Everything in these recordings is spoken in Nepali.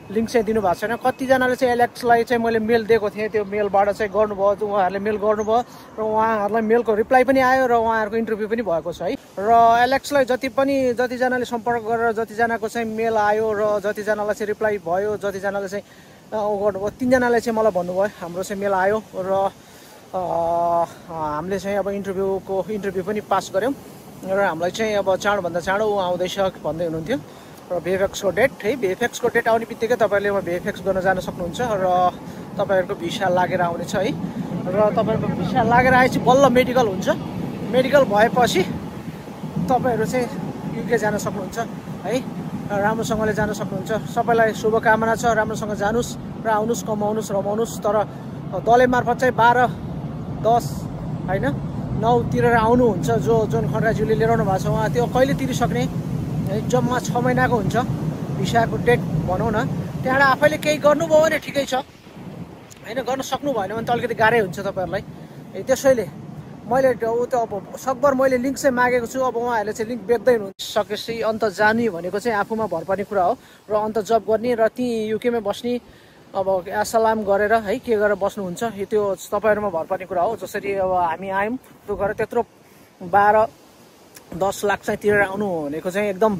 लिङ्क चाहिँ दिनुभएको छैन। कतिजनाले चाहिँ एलेक्सलाई चाहिँ मैले मेल दिएको थिएँ, त्यो मेलबाट चाहिँ गर्नुभयो, उहाँहरूले मेल गर्नुभयो र उहाँहरूलाई मेलको रिप्लाई पनि आयो र उहाँहरूको इन्टरभ्यू पनि भएको छ है। र एलेक्सलाई जतिजनाले सम्पर्क गरेर जतिजनाको चाहिँ मेल आयो र जतिजनालाई चाहिँ रिप्लाई भयो, जतिजनाले चाहिँ गर्नुभयो, 3 जनाले चाहिँ मलाई भन्नुभयो हाम्रो चाहिँ मेल आयो र हामीले चाहिँ अब इन्टरभ्यू पनि पास गऱ्यौँ र हामीलाई चाहिँ अब चाँडोभन्दा चाँडो आउँदैछ भन्दै हुनुहुन्थ्यो। र भिएफएक्सको डेट है, भिएफएक्सको डेट आउने बित्तिकै तपाईँले भिएफएक्स गर्न जान सक्नुहुन्छ र तपाईँहरूको भिसा लागेर आउनेछ है। र तपाईँहरूको भिसा लागेर आएपछि बल्ल मेडिकल हुन्छ, मेडिकल भएपछि तपाईँहरू चाहिँ युके जान सक्नुहुन्छ है, राम्रोसँगले जान सक्नुहुन्छ। सबैलाई शुभकामना छ, राम्रोसँग जानुहोस् र आउनुहोस्, कमाउनुहोस्, रमाउनुहोस्। तर दलै मार्फत चाहिँ 12, 10 होइन 9 तिरेर आउनुहुन्छ। जुन खड्काज्यूले लिएर आउनु भएको छ उहाँ त्यो कहिले तिरिसक्ने, जम्मा 6 महिनाको हुन्छ भिसाको डेट भनौँ न। त्यहाँबाट आफैले केही गर्नुभयो भने ठिकै छ होइन, गर्न सक्नु भएन भने त अलिकति गाह्रै हुन्छ तपाईँहरूलाई। त्यसैले मैले अब सकभर मैले लिङ्क चाहिँ मागेको छु। अब उहाँहरूले चाहिँ लिङ्क बेच्दै हुनुहुन्छ। सकेपछि अन्त जाने भनेको चाहिँ आफूमा भर पर्ने कुरा हो र अन्त जब गर्ने र त्यहीँ युकेमै बस्ने, अब एसएलएम गरेर है के गरेर बस्नुहुन्छ त्यो तपाईँहरूमा भर पर्ने कुरा हो। जसरी अब हामी आयौँ त्यो गरेर त्यत्रो 12-10 लाख चाहिँ तिरेर आउनु भनेको चाहिँ एकदम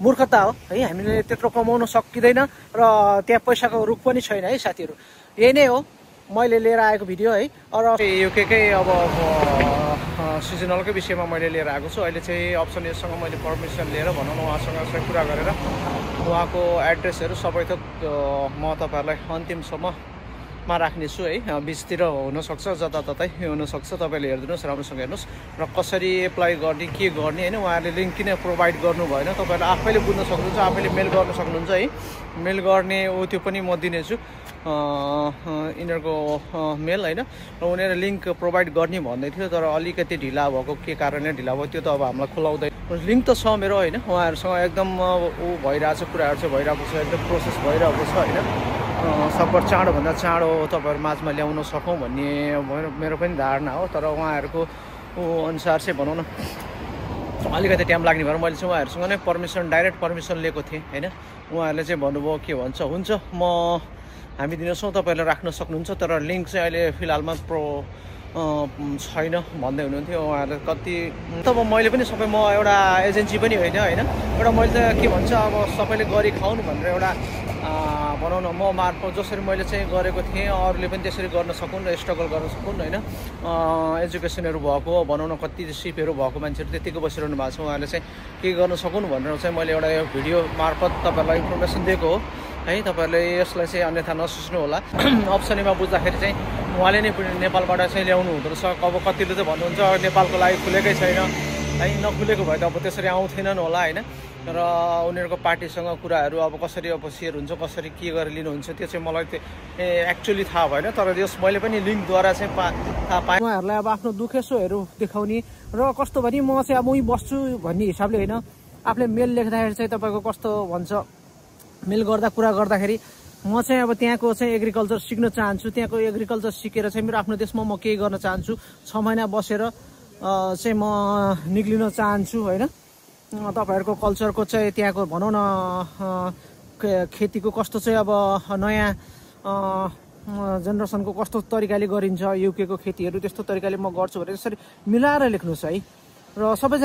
मूर्खता हो है। हामीले त्यत्रो कमाउन सकिँदैन र त्यहाँ पैसाको रुख पनि छैन है साथीहरू। यही नै हो मैले लिएर आएको भिडियो है। र युकेकै अब सिजनलकै विषयमा मैले लिएर आएको छु। अहिले चाहिँ अप्सन एसँग मैले पर्मिसन लिएर भनौँ न उहाँसँग चाहिँ कुरा गरेर उहाँको एड्रेसहरू सबै थोक म तपाईँहरूलाई अन्तिमसम्ममा राख्नेछु है। बिचतिर हुनसक्छ, जताततै हुनसक्छ, तपाईँले हेरिदिनुहोस्, राम्रोसँग हेर्नुहोस्। र कसरी एप्लाई गर्ने, के गर्ने होइन, उहाँहरूले लिङ्क किन प्रोभाइड गर्नु भएन तपाईँहरूले आफैले बुझ्न सक्नुहुन्छ, आफैले मेल गर्न सक्नुहुन्छ है। मेल गर्ने त्यो पनि म दिनेछु यिनीहरूको मेल होइन। र उनीहरू लिङ्क प्रोभाइड गर्ने भन्दै थियो तर अलिकति ढिला भएको, के कारणले ढिला भयो त्यो त अब हामीलाई खुलाउँदै। लिङ्क त छ मेरो होइन, उहाँहरूसँग एकदम भइरहेछ, कुराहरू चाहिँ भइरहेको छ, एकदम प्रोसेस भइरहेको छ होइन। सकभर चाँडोभन्दा चाँडो तपाईँहरू माझमा ल्याउन सकौँ भन्ने मेरो पनि धारणा हो। तर उहाँहरूको अनुसार चाहिँ भनौँ न अलिकति टाइम लाग्ने भएर मैले चाहिँ उहाँहरूसँग नै डाइरेक्ट पर्मिसन लिएको थिएँ होइन। उहाँहरूले चाहिँ भन्नुभयो के भन्छ हुन्छ हामी दिनेछौँ, तपाईँहरूले राख्न सक्नुहुन्छ, तर लिङ्क चाहिँ अहिले फिलहालमा छैन भन्दै हुनुहुन्थ्यो उहाँहरूले। कति तब मैले पनि सबै म एउटा एजेन्सी पनि होइन होइन, एउटा मैले त के भन्छ अब सबैले गरी खाउनु भनेर एउटा भनौँ न म मार्फत जसरी मैले चाहिँ गरेको थिएँ अरूले पनि त्यसरी गर्न सकुन् र स्ट्रगल गर्न सकुन् होइन। एजुकेसनहरू भएको भनौँ न कति सिपहरू भएको मान्छेहरू त्यतिको बसिरहनु भएको छ, उहाँहरूले चाहिँ के गर्न सकुन् भनेर चाहिँ मैले एउटा यो भिडियो मार्फत तपाईँहरूलाई इन्फर्मेसन दिएको हो है। तपाईँहरूले यसलाई चाहिँ अन्यथा नसोच्नु होला। अप्सनमा बुझ्दाखेरि चाहिँ उहाँले नै नेपालबाट चाहिँ ल्याउनु हुँदो रहेछ। अब कतिले त भन्नुहुन्छ नेपालको लागि खुलेकै छैन है, नखुलेको भए त अब त्यसरी आउँथेनन् होला होइन। र उनीहरूको पार्टीसँग कुराहरू अब कसरी अब सेयर हुन्छ, कसरी के गरेर लिनुहुन्छ त्यो चाहिँ मलाई एक्चुअली थाहा भएन। तर यस मैले पनि लिङ्कद्वारा चाहिँ थाहा पाएँ। उहाँहरूलाई अब आफ्नो दुखेसोहरू देखाउने र कस्तो भने म चाहिँ अब उहीँ बस्छु भन्ने हिसाबले होइन, आफूले मेल लेख्दाखेरि चाहिँ तपाईँको कस्तो भन्छ, मेल कुरा गर्दाखेरि म चाहिँ अब त्यहाँको चाहिँ एग्रिकल्चर सिक्न चाहन्छु, त्यहाँको एग्रिकल्चर सिकेर चाहिँ मेरो आफ्नो देशमा म केही गर्न चाहन्छु, 6 महिना बसेर चाहिँ म निक्लिन चाहन्छु होइन। तपाईँहरूको कल्चरको चाहिँ त्यहाँको भनौँ न खेतीको कस्तो चाहिँ अब नयाँ जेनेरेसनको कस्तो तरिकाले गरिन्छ युकेको खेतीहरू, त्यस्तो तरिकाले म गर्छु भने त्यसरी मिलाएर लेख्नुहोस् है। र सबैजना